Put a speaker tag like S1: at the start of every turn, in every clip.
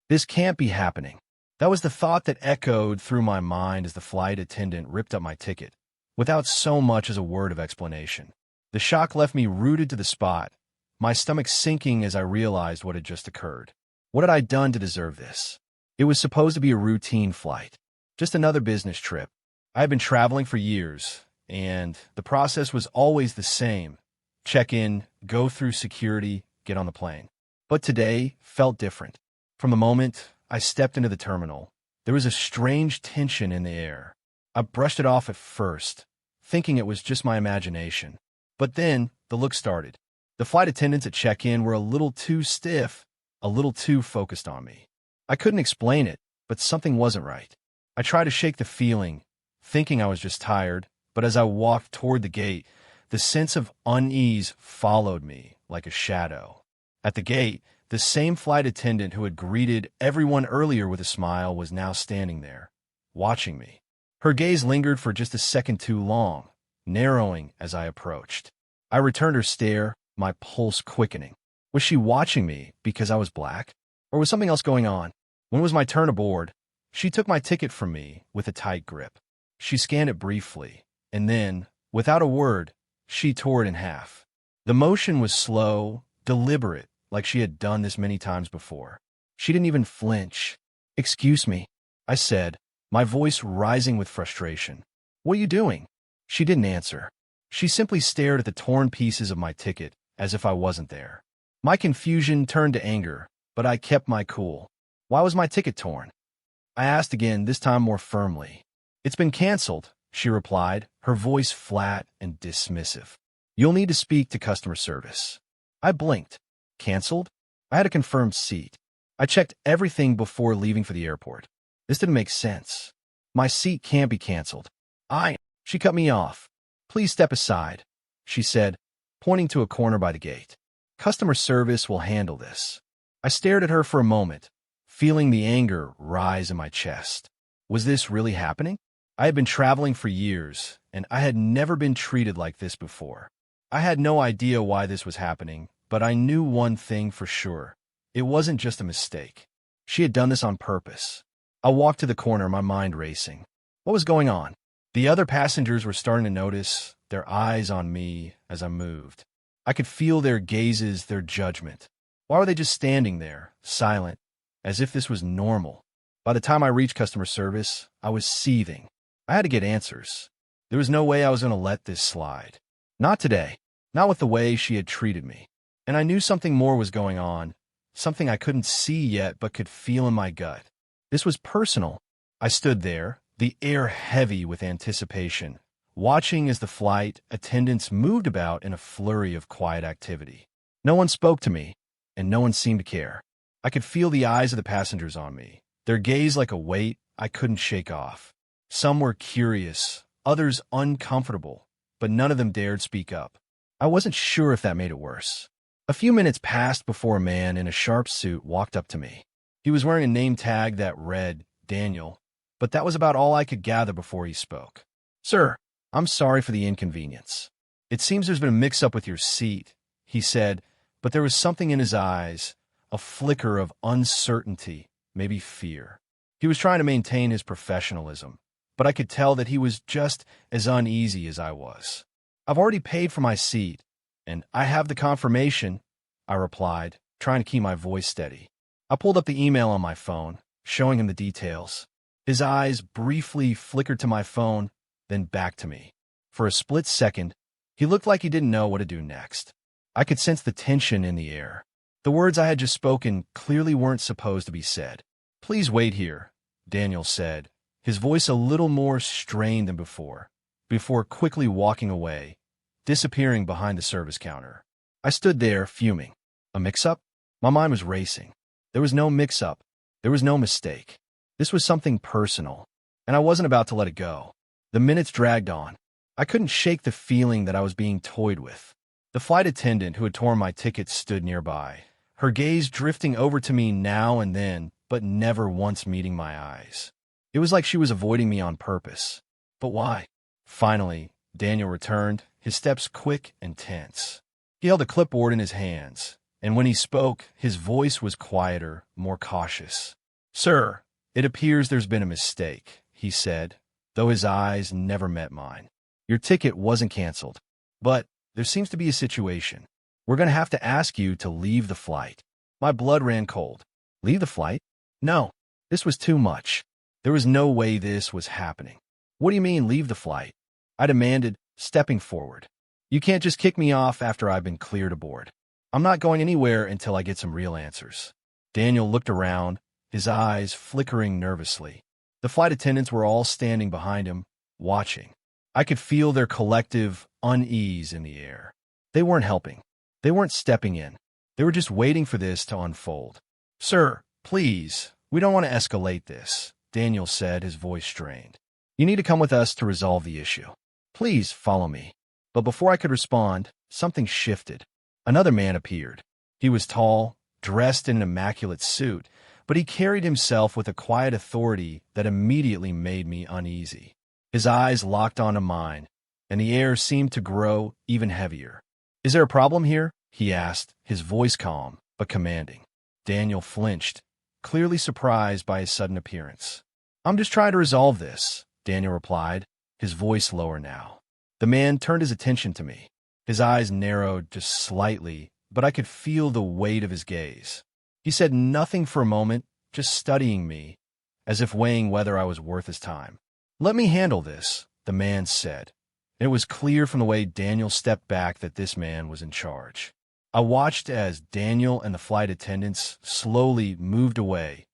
S1: This can't be happening. That was the thought that echoed through my mind as the flight attendant ripped up my ticket, without so much as a word of explanation. The shock left me rooted to the spot, my stomach sinking as I realized what had just occurred. What had I done to deserve this? It was supposed to be a routine flight, just another business trip. I had been traveling for years, and the process was always the same. Check in, go through security, get on the plane. But today felt different. From the moment I stepped into the terminal, there was a strange tension in the air. I brushed it off at first, thinking it was just my imagination. But then the look started. The flight attendants at check-in were a little too stiff, a little too focused on me. I couldn't explain it, but something wasn't right. I tried to shake the feeling, thinking I was just tired, but as I walked toward the gate, the sense of unease followed me like a shadow. At the gate, the same flight attendant who had greeted everyone earlier with a smile was now standing there, watching me. Her gaze lingered for just a second too long, narrowing as I approached. I returned her stare, my pulse quickening. Was she watching me because I was black? Or was something else going on? When it was my turn aboard, she took my ticket from me with a tight grip. She scanned it briefly, and then, without a word, she tore it in half. The motion was slow, deliberate, like she had done this many times before. She didn't even flinch. "Excuse me," I said, my voice rising with frustration. "What are you doing?" She didn't answer. She simply stared at the torn pieces of my ticket as if I wasn't there. My confusion turned to anger, but I kept my cool. "Why was my ticket torn?" I asked again, this time more firmly. "It's been canceled," she replied, her voice flat and dismissive. "You'll need to speak to customer service." I blinked. Canceled? I had a confirmed seat. I checked everything before leaving for the airport. This didn't make sense. My seat can't be canceled. She cut me off. "Please step aside," she said, pointing to a corner by the gate. "Customer service will handle this." I stared at her for a moment, feeling the anger rise in my chest. Was this really happening? I had been traveling for years, and I had never been treated like this before. I had no idea why this was happening, but I knew one thing for sure. It wasn't just a mistake. She had done this on purpose. I walked to the corner, my mind racing. What was going on? The other passengers were starting to notice, their eyes on me as I moved. I could feel their gazes, their judgment. Why were they just standing there, silent, as if this was normal? By the time I reached customer service, I was seething. I had to get answers. There was no way I was going to let this slide. Not today. Not with the way she had treated me. And I knew something more was going on, something I couldn't see yet but could feel in my gut. This was personal. I stood there, the air heavy with anticipation, watching as the flight attendants moved about in a flurry of quiet activity. No one spoke to me, and no one seemed to care. I could feel the eyes of the passengers on me, their gaze like a weight I couldn't shake off. Some were curious, others uncomfortable, but none of them dared speak up. I wasn't sure if that made it worse. A few minutes passed before a man in a sharp suit walked up to me. He was wearing a name tag that read Daniel, but that was about all I could gather before he spoke. "Sir, I'm sorry for the inconvenience. It seems there's been a mix-up with your seat," he said, but there was something in his eyes, a flicker of uncertainty, maybe fear. He was trying to maintain his professionalism, but I could tell that he was just as uneasy as I was. "I've already paid for my seat, and I have the confirmation," I replied, trying to keep my voice steady. I pulled up the email on my phone, showing him the details. His eyes briefly flickered to my phone, then back to me. For a split second, he looked like he didn't know what to do next. I could sense the tension in the air. The words I had just spoken clearly weren't supposed to be said. "Please wait here," Daniel said, his voice a little more strained than before quickly walking away, disappearing behind the service counter. I stood there, fuming. A mix-up? My mind was racing. There was no mix-up. There was no mistake. This was something personal, and I wasn't about to let it go. The minutes dragged on. I couldn't shake the feeling that I was being toyed with. The flight attendant who had torn my ticket stood nearby, her gaze drifting over to me now and then, but never once meeting my eyes. It was like she was avoiding me on purpose. But why? Finally, Daniel returned, his steps quick and tense. He held a clipboard in his hands, and when he spoke, his voice was quieter, more cautious. "Sir, it appears there's been a mistake," he said, though his eyes never met mine. "Your ticket wasn't canceled, but there seems to be a situation. We're going to have to ask you to leave the flight." My blood ran cold. Leave the flight? No, this was too much. There was no way this was happening. "What do you mean, leave the flight?" I demanded, stepping forward. "You can't just kick me off after I've been cleared aboard. I'm not going anywhere until I get some real answers." Daniel looked around, his eyes flickering nervously. The flight attendants were all standing behind him, watching. I could feel their collective unease in the air. They weren't helping. They weren't stepping in. They were just waiting for this to unfold. "Sir, please, we don't want to escalate this," Daniel said, his voice strained. "You need to come with us to resolve the issue. Please follow me." But before I could respond, something shifted. Another man appeared. He was tall, dressed in an immaculate suit, but he carried himself with a quiet authority that immediately made me uneasy. His eyes locked onto mine, and the air seemed to grow even heavier. "Is there a problem here?" he asked, his voice calm but commanding. Daniel flinched, clearly surprised by his sudden appearance. "I'm just trying to resolve this," Daniel replied, his voice lower now. The man turned his attention to me. His eyes narrowed just slightly, but I could feel the weight of his gaze. He said nothing for a moment, just studying me, as if weighing whether I was worth his time. "Let me handle this," the man said. It was clear from the way Daniel stepped back that this man was in charge. I watched as Daniel and the flight attendants slowly moved away,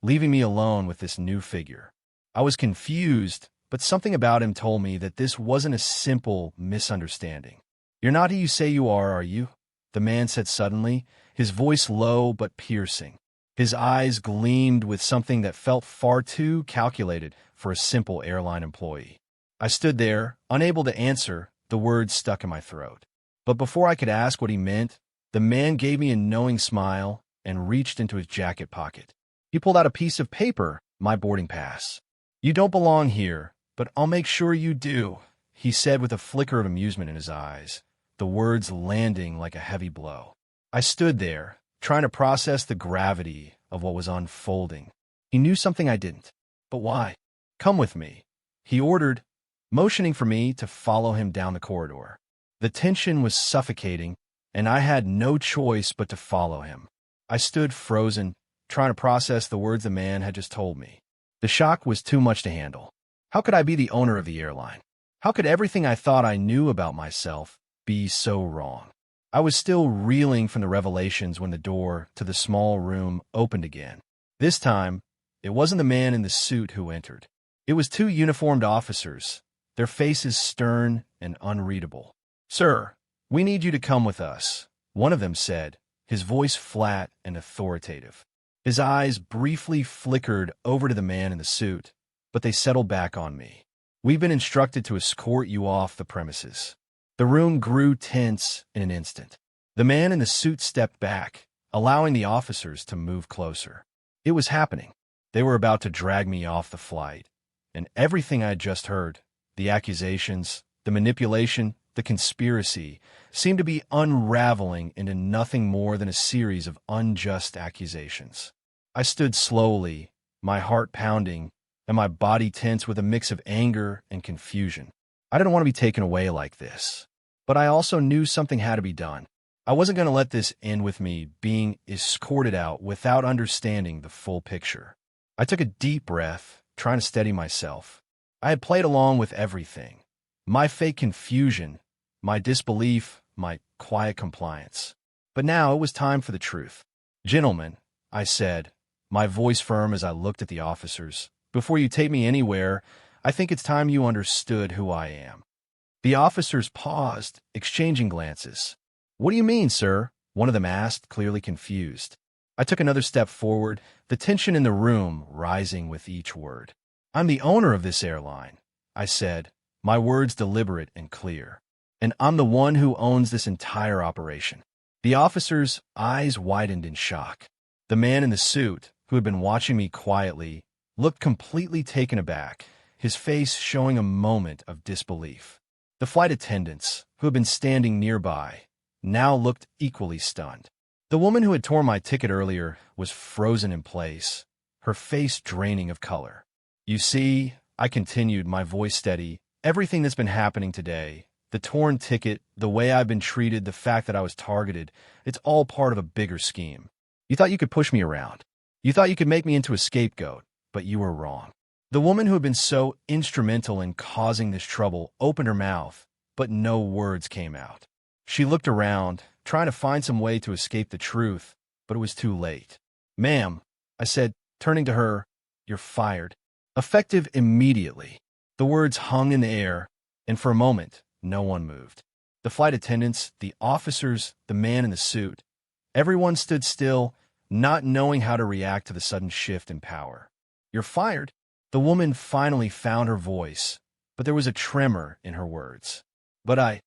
S1: leaving me alone with this new figure. I was confused, but something about him told me that this wasn't a simple misunderstanding. "You're not who you say you are you?" the man said suddenly, his voice low but piercing. His eyes gleamed with something that felt far too calculated for a simple airline employee. I stood there, unable to answer, the words stuck in my throat. But before I could ask what he meant, the man gave me a knowing smile and reached into his jacket pocket. He pulled out a piece of paper, my boarding pass. "You don't belong here, but I'll make sure you do," he said with a flicker of amusement in his eyes, the words landing like a heavy blow. I stood there, trying to process the gravity of what was unfolding. He knew something I didn't. But why? "Come with me," he ordered, motioning for me to follow him down the corridor. The tension was suffocating, and I had no choice but to follow him. I stood frozen, trying to process the words the man had just told me. The shock was too much to handle. How could I be the owner of the airline? How could everything I thought I knew about myself be so wrong? I was still reeling from the revelations when the door to the small room opened again. This time, it wasn't the man in the suit who entered. It was two uniformed officers, their faces stern and unreadable. "Sir, we need you to come with us," one of them said, his voice flat and authoritative. His eyes briefly flickered over to the man in the suit, but they settled back on me. "We've been instructed to escort you off the premises." The room grew tense in an instant. The man in the suit stepped back, allowing the officers to move closer. It was happening. They were about to drag me off the flight, and everything I had just heard, the accusations, the manipulation, the conspiracy, seemed to be unraveling into nothing more than a series of unjust accusations. I stood slowly, my heart pounding, and my body tense with a mix of anger and confusion. I didn't want to be taken away like this, but I also knew something had to be done. I wasn't going to let this end with me being escorted out without understanding the full picture. I took a deep breath, trying to steady myself. I had played along with everything. My fake confusion, my disbelief, my quiet compliance. But now it was time for the truth. "Gentlemen," I said, my voice firm as I looked at the officers, "before you take me anywhere, I think it's time you understood who I am." The officers paused, exchanging glances. "What do you mean, sir?" one of them asked, clearly confused. I took another step forward, the tension in the room rising with each word. "I'm the owner of this airline," I said, my words deliberate and clear. "And I'm the one who owns this entire operation." The officer's eyes widened in shock. The man in the suit, who had been watching me quietly, looked completely taken aback, his face showing a moment of disbelief. The flight attendants, who had been standing nearby, now looked equally stunned. The woman who had torn my ticket earlier was frozen in place, her face draining of color. "You see," I continued, my voice steady, "everything that's been happening today, the torn ticket, the way I've been treated, the fact that I was targeted, it's all part of a bigger scheme. You thought you could push me around. You thought you could make me into a scapegoat, but you were wrong." The woman who had been so instrumental in causing this trouble opened her mouth, but no words came out. She looked around, trying to find some way to escape the truth, but it was too late. "Ma'am," I said, turning to her, "you're fired. Effective immediately." The words hung in the air, and for a moment, no one moved. The flight attendants, the officers, the man in the suit, everyone stood still, not knowing how to react to the sudden shift in power. "You're fired." The woman finally found her voice, but there was a tremor in her words. "But I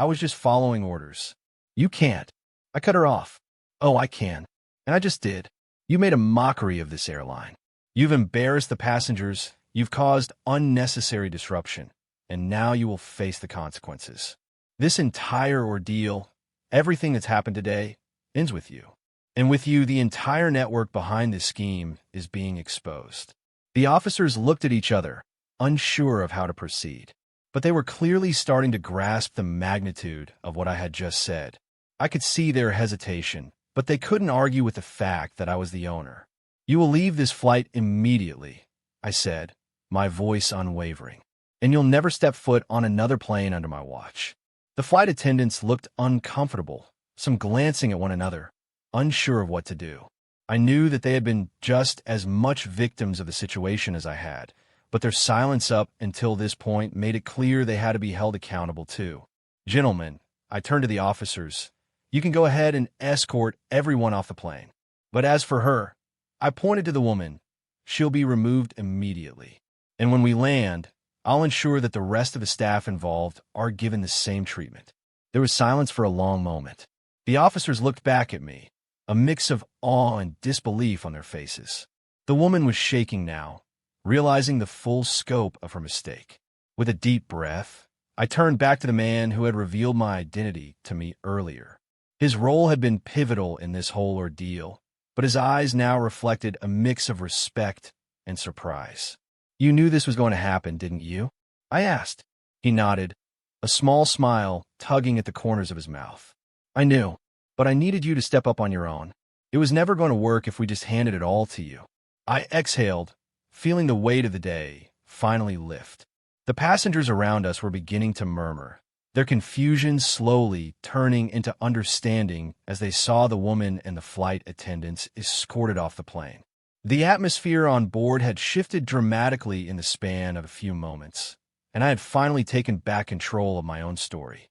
S1: was just following orders." "You can't." I cut her off. "Oh, I can. And I just did. You made a mockery of this airline. You've embarrassed the passengers, you've caused unnecessary disruption, and now you will face the consequences. This entire ordeal, everything that's happened today, ends with you. And with you, the entire network behind this scheme is being exposed." The officers looked at each other, unsure of how to proceed. But they were clearly starting to grasp the magnitude of what I had just said. I could see their hesitation, but they couldn't argue with the fact that I was the owner. "You will leave this flight immediately," I said, my voice unwavering. "And you'll never step foot on another plane under my watch." The flight attendants looked uncomfortable, some glancing at one another, unsure of what to do. I knew that they had been just as much victims of the situation as I had, but their silence up until this point made it clear they had to be held accountable too. "Gentlemen," I turned to the officers, "you can go ahead and escort everyone off the plane. But as for her," I pointed to the woman, "she'll be removed immediately. And when we land, I'll ensure that the rest of the staff involved are given the same treatment." There was silence for a long moment. The officers looked back at me, a mix of awe and disbelief on their faces. The woman was shaking now, realizing the full scope of her mistake. With a deep breath, I turned back to the man who had revealed my identity to me earlier. His role had been pivotal in this whole ordeal, but his eyes now reflected a mix of respect and surprise. "You knew this was going to happen, didn't you?" I asked. He nodded, a small smile tugging at the corners of his mouth. "I knew, but I needed you to step up on your own. It was never going to work if we just handed it all to you." I exhaled, feeling the weight of the day finally lift. The passengers around us were beginning to murmur, their confusion slowly turning into understanding as they saw the woman and the flight attendants escorted off the plane. The atmosphere on board had shifted dramatically in the span of a few moments, and I had finally taken back control of my own story.